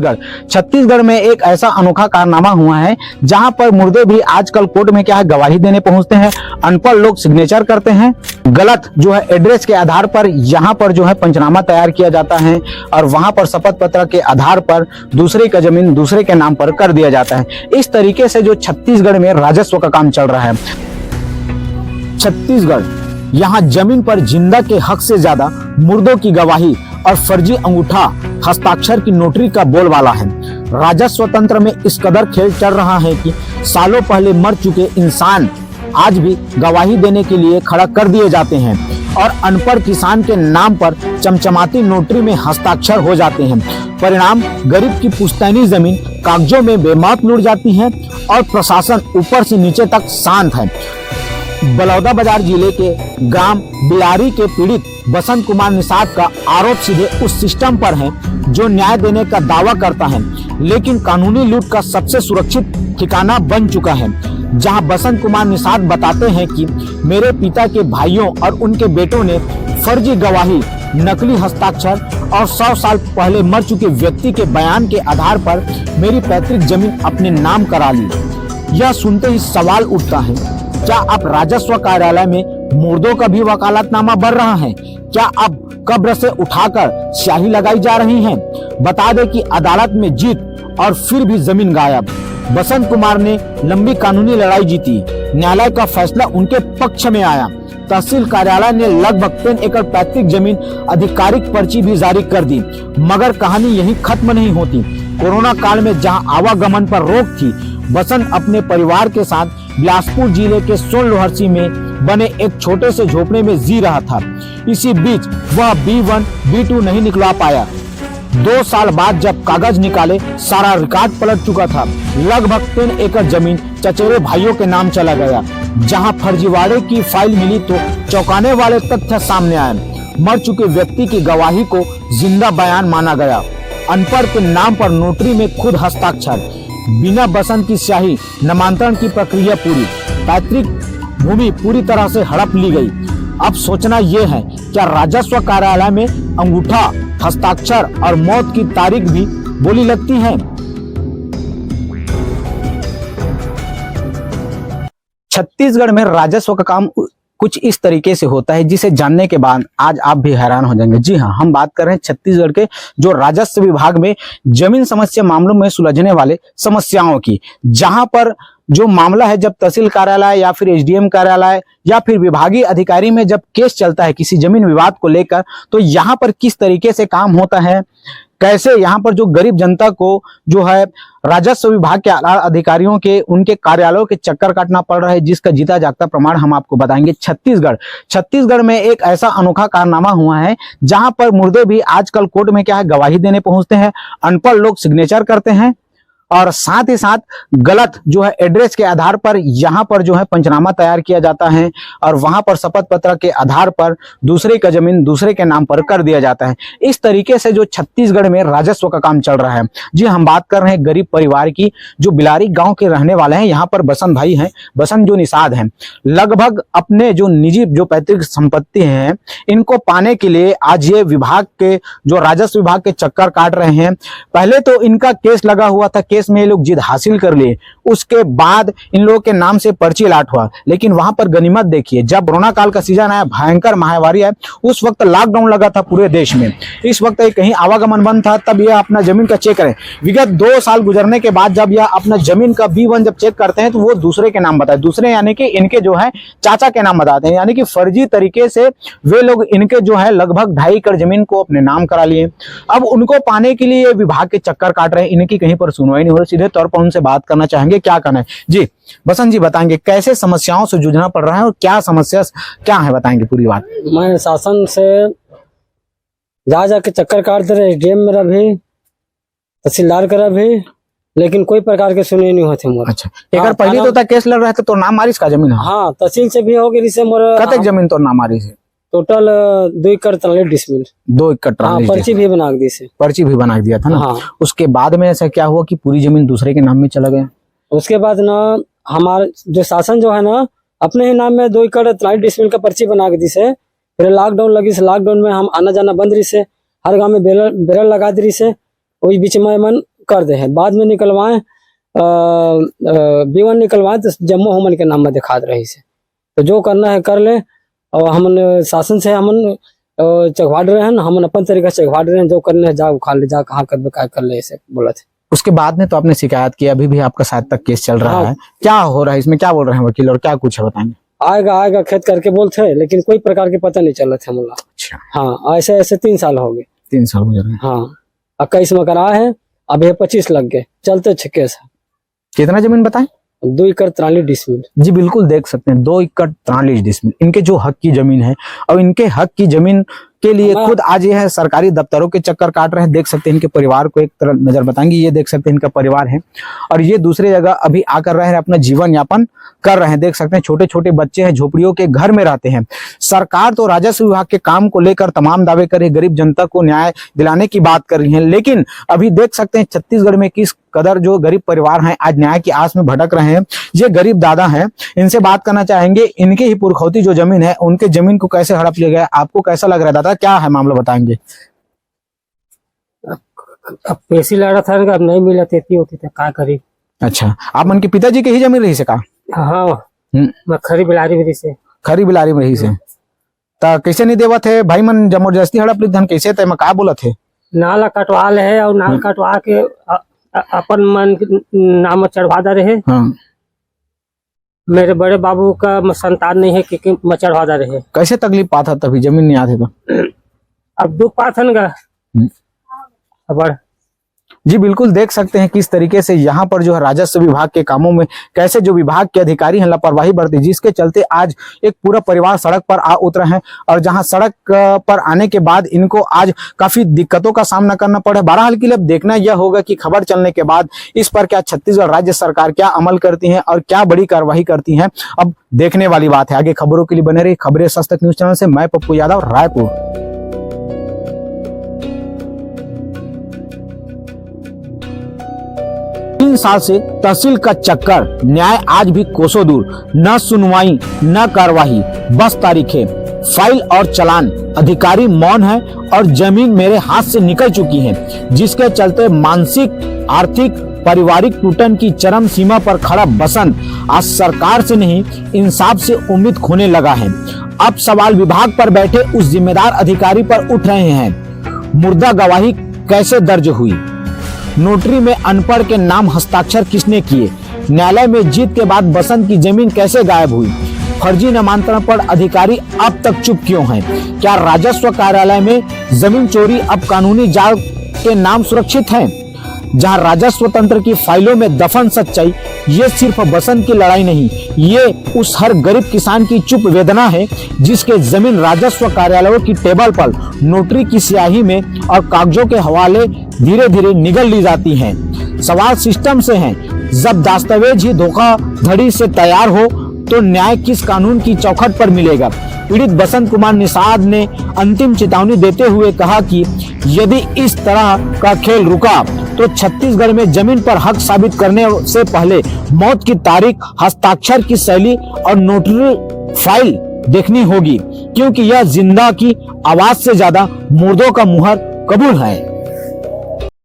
छत्तीसगढ़ में एक ऐसा अनोखा कारनामा हुआ है जहां पर मुर्दे भी आजकल कोर्ट में क्या है गवाही देने पहुंचते हैं। अनपढ़ लोग सिग्नेचर करते हैं, गलत जो है एड्रेस के आधार पर यहां पर जो है पंचनामा तैयार किया जाता है और वहां पर शपथ पत्र के आधार पर दूसरे का जमीन दूसरे के नाम पर कर दिया जाता है। इस तरीके से जो छत्तीसगढ़ में राजस्व का काम चल रहा है। छत्तीसगढ़ यहाँ जमीन पर जिंदा के हक से ज्यादा मुर्दों की गवाही और फर्जी अंगूठा हस्ताक्षर की नोटरी का बोलबाला है। राजस्व तंत्र में इस कदर खेल चल रहा है कि सालों पहले मर चुके इंसान आज भी गवाही देने के लिए खड़ा कर दिए जाते हैं और अनपढ़ किसान के नाम पर चमचमाती नोटरी में हस्ताक्षर हो जाते हैं। परिणाम गरीब की पुश्तैनी जमीन कागजों में बेमौत लुट जाती है और प्रशासन ऊपर से नीचे तक शांत है। बलौदाबाजार जिले के ग्राम बिलारी के पीड़ित बसंत कुमार निषाद का आरोप सीधे उस सिस्टम पर है जो न्याय देने का दावा करता है, लेकिन कानूनी लूट का सबसे सुरक्षित ठिकाना बन चुका है। जहां बसंत कुमार निषाद बताते हैं कि मेरे पिता के भाइयों और उनके बेटों ने फर्जी गवाही, नकली हस्ताक्षर और 100 साल पहले मर चुके व्यक्ति के बयान के आधार पर मेरी पैतृक जमीन अपने नाम करा ली। यह सुनते ही सवाल उठता है, क्या अब राजस्व कार्यालय में मुर्दों का भी वकालतनामा बढ़ रहा है? क्या अब कब्र से उठाकर स्याही लगाई जा रही है? बता दें कि अदालत में जीत और फिर भी जमीन गायब। बसंत कुमार ने लंबी कानूनी लड़ाई जीती, न्यायालय का फैसला उनके पक्ष में आया। तहसील कार्यालय ने लगभग 3 एकड़ पैतृक जमीन आधिकारिक पर्ची भी जारी कर दी, मगर कहानी यही खत्म नहीं होती। कोरोना काल में जहां आवागमन पर रोक थी, बसंत अपने परिवार के साथ बिलासपुर जिले के सोनलोहरसी में बने एक छोटे से झोपड़े में जी रहा था। इसी बीच वह B1 B2 नहीं निकलवा पाया। 2 साल बाद जब कागज निकाले, सारा रिकॉर्ड पलट चुका था। लगभग 3 एकड़ जमीन चचेरे भाइयों के नाम चला गया। जहां फर्जीवाड़े की फाइल मिली तो चौंकाने वाले तथ्य सामने आए। मर चुके व्यक्ति की गवाही को जिंदा बयान माना गया। अनपढ़ के नाम पर नोटरी में खुद हस्ताक्षर, बिना बसंत की स्याही, नामांतरण की प्रक्रिया पूरी, पैतृक भूमि पूरी तरह से हड़प ली गई। अब सोचना यह है, क्या राजस्व कार्यालय में अंगूठा, हस्ताक्षर और मौत की तारीख भी बोली लगती है? छत्तीसगढ़ में राजस्व का काम कुछ इस तरीके से होता है जिसे जानने के बाद आज आप भी हैरान हो जाएंगे। जी हाँ, हम बात कर रहे हैं छत्तीसगढ़ के जो राजस्व विभाग में जमीन समस्या मामलों में सुलझने वाले समस्याओं की। जहां पर जो मामला है, जब तहसील कार्यालय या फिर SDM कार्यालय या फिर विभागीय अधिकारी में जब केस चलता है किसी जमीन विवाद को लेकर, तो यहाँ पर किस तरीके से काम होता है, कैसे यहाँ पर जो गरीब जनता को जो है राजस्व विभाग के आला अधिकारियों के उनके कार्यालयों के चक्कर काटना पड़ रहा है, जिसका जीता जागता प्रमाण हम आपको बताएंगे। छत्तीसगढ़ में एक ऐसा अनोखा कारनामा हुआ है जहां पर मुर्दे भी आजकल कोर्ट में क्या है गवाही देने पहुंचते हैं। अनपढ़ लोग सिग्नेचर करते हैं और साथ ही साथ गलत जो है एड्रेस के आधार पर यहाँ पर जो है पंचनामा तैयार किया जाता है और वहां पर शपथ पत्र के आधार पर दूसरे का जमीन दूसरे के नाम पर कर दिया जाता है। इस तरीके से जो छत्तीसगढ़ में राजस्व का काम चल रहा है। जी, हम बात कर रहे हैं गरीब परिवार की, जो बिलारी गांव के रहने वाले हैं। यहाँ पर बसंत भाई हैं, बसंत जो निषाद हैं, लगभग अपने जो निजी जो पैतृक संपत्ति है इनको पाने के लिए आज ये विभाग के जो राजस्व विभाग के चक्कर काट रहे हैं। पहले तो इनका केस लगा हुआ था, केस में ये लोग जीत हासिल कर लिए, उसके बाद इन लोगों के नाम से पर्ची लाट हुआ। लेकिन वहां पर गनीमत देखिए, जब कोरोना काल का सीजन आया, भयंकर महामारी है, उस वक्त लॉकडाउन लगा था पूरे देश में। इस वक्त कहीं आवागमन बंद था, तब यह अपना जमीन का चेक करें। विगत 2 साल गुजरने के बाद जब यह अपना जमीन का B1 जब चेक करते हैं तो वो दूसरे के नाम बताए, दूसरे यानी कि इनके जो है चाचा के नाम बताते हैं। यानी कि फर्जी तरीके से वे लोग इनके जो है लगभग 2.5 एकड़ जमीन को अपने नाम करा लिए। अब उनको पाने के लिए विभाग के चक्कर काट रहे हैं, इनकी कहीं पर सुनवाई नहीं हो रही। सीधे तौर पर उनसे बात करना चाहेंगे, क्या करना है। जी बसंत जी, बताएंगे कैसे समस्याओं से जूझना पड़ रहा है और क्या समस्या क्या है, बताएंगे पूरी बात। मैं शासन से जा जाके चक्कर काटते रहे, SDM मेरा भी, तहसीलदार करा भी, लेकिन कोई प्रकार के सुने नहीं होते मोर। अच्छा, एक पहले तो केस लड़ रहा था तो नाम मारिस का जमीन है? हाँ, तहसील से भी हो गई से मोर। कतक जमीन तो नाम मारिस है? टोटल 2 एकड़ 43 डिसमिल। 2 एकड़ 43 पर्ची भी बना दी से। पर्ची भी बना दिया था ना। हाँ। उसके बाद में ऐसा क्या हुआ कि पूरी जमीन दूसरे के नाम में चला गया? उसके बाद ना हमारे जो शासन जो है ना अपने ही नाम में 2 एकड़ 43 डिसमिल का पर्ची बना के दी से। फिर लॉकडाउन लगी से, लॉकडाउन में हम आना जाना बंद रही से, हर गांव में बेरल लगा दी से। वही बीच में मन कर दे है, बाद में निकलवाए B1 निकलवाए तो जम्मू हमन के नाम में दिखा रही से। तो जो करना है कर ले, और हमन शासन से हमन चकवाड़ रहे हैं, हमन अपन तरीका से चकवाड़ रहे हैं, जो करने है जा उखाड़ ले, जा कहाँ कर ले ऐसे बोला थे। उसके बाद में तो आपने शिकायत की, अभी भी आपका शायद तक केस चल रहा है, क्या हो रहा है इसमें, क्या बोल रहे हैं वकील और क्या कुछ है बताएंगे? आएगा खेत करके बोलते, लेकिन कोई प्रकार के पता नहीं चल रहा था मुला। अच्छा, हाँ ऐसे 3 साल हो गए। 3 साल हो गए। हाँ 21 में करा है, अब ये 25 लग गए, चलते अच्छे केस है। कितना जमीन बताएं? 2 एकड़ 43 डिसमिल। जी बिल्कुल देख सकते हैं, 2 एकड़ 43 डिसमिल इनके जो हक की जमीन है, और इनके हक की जमीन के लिए खुद आज ये है सरकारी दफ्तरों के चक्कर काट रहे हैं। देख सकते हैं इनके परिवार को एक तरह नजर बताएंगे, ये देख सकते हैं इनका परिवार है, और ये दूसरे जगह अभी आकर रहे हैं, अपना जीवन यापन कर रहे हैं। देख सकते हैं छोटे छोटे बच्चे हैं, झोपड़ियों के घर में रहते हैं। सरकार तो राजस्व विभाग के काम को लेकर तमाम दावे कर रही है, गरीब जनता को न्याय दिलाने की बात कर रही है, लेकिन अभी देख सकते हैं छत्तीसगढ़ में किस कदर जो गरीब परिवार हैं आज न्याय की आस में भटक रहे हैं। ये गरीब दादा हैं, इनसे बात करना चाहेंगे। इनके ही पुरखौती जो जमीन है, उनके जमीन को कैसे हड़प लिया गया, आपको कैसा लग रहा है दादा, क्या है मामला बताएंगे? अब पैसे लड़ा था, अब नहीं मिला तेती होती तो क्या करी। अच्छा, आप मन के पिताजी के ही जमीन रही से का? हाँ मैं खरी बिलारी में से। खरी बिलारी में रही से ता कैसे नहीं देवा थे भाई मन, जबरदस्ती हड़प ली धन कैसे थे, मैं का बोला थे? नाला कटवा ले है, और नाला कटवा के अपन मन नाम चढ़वा दे रहे। हाँ। मेरे बड़े बाबू का संतान नहीं है कि चढ़वा दे रहे। कैसे तकलीफ पाता तभी जमीन नहीं आती तो? अब दुख पाता ना खबर। जी बिल्कुल देख सकते हैं किस तरीके से यहाँ पर जो है राजस्व विभाग के कामों में कैसे जो विभाग के अधिकारी हैं लापरवाही बरती, जिसके चलते आज एक पूरा परिवार सड़क पर आ उतरा है, और जहां सड़क पर आने के बाद इनको आज काफी दिक्कतों का सामना करना पड़ा। बहरहाल के लिए अब देखना यह होगा कि खबर चलने के बाद इस पर क्या छत्तीसगढ़ राज्य सरकार क्या अमल करती है और क्या बड़ी कार्रवाई करती है, अब देखने वाली बात है। आगे खबरों के लिए बने रही खबरें सच तक न्यूज चैनल से, मैं पप्पू यादव, रायपुर। 3 साल से तहसील का चक्कर, न्याय आज भी कोसों दूर, न सुनवाई न कार्रवाई, बस तारीखें, फाइल और चालान। अधिकारी मौन है और जमीन मेरे हाथ से निकल चुकी है, जिसके चलते मानसिक, आर्थिक, पारिवारिक टूटन की चरम सीमा पर खड़ा बसंत आज सरकार से नहीं इंसाफ से उम्मीद खोने लगा है। अब सवाल विभाग पर बैठे उस जिम्मेदार अधिकारी पर उठ रहे हैं। मुर्दा गवाही कैसे दर्ज हुई? नोटरी में अनपढ़ के नाम हस्ताक्षर किसने किए? न्यायालय में जीत के बाद बसंत की जमीन कैसे गायब हुई? फर्जी नामांतरण पर अधिकारी अब तक चुप क्यों हैं? क्या राजस्व कार्यालय में जमीन चोरी अब कानूनी जाल के नाम सुरक्षित हैं? जहां राजस्व तंत्र की फाइलों में दफन सच्चाई, ये सिर्फ बसंत की लड़ाई नहीं, ये उस हर गरीब किसान की चुप वेदना है जिसके जमीन राजस्व कार्यालयों की टेबल पर नोटरी की स्याही में और कागजों के हवाले धीरे धीरे निगल ली जाती हैं। सवाल सिस्टम से है, जब दस्तावेज ही धोखाधड़ी से तैयार हो तो न्याय किस कानून की चौखट पर मिलेगा? पीड़ित बसंत कुमार निषाद ने अंतिम चेतावनी देते हुए कहा कि यदि इस तरह का खेल रुका तो छत्तीसगढ़ में जमीन पर हक साबित करने से पहले मौत की तारीख, हस्ताक्षर की शैली और नोटरी फाइल देखनी होगी, क्योंकि यह जिंदा की आवाज से ज्यादा मुर्दों का मुहर कबूल है।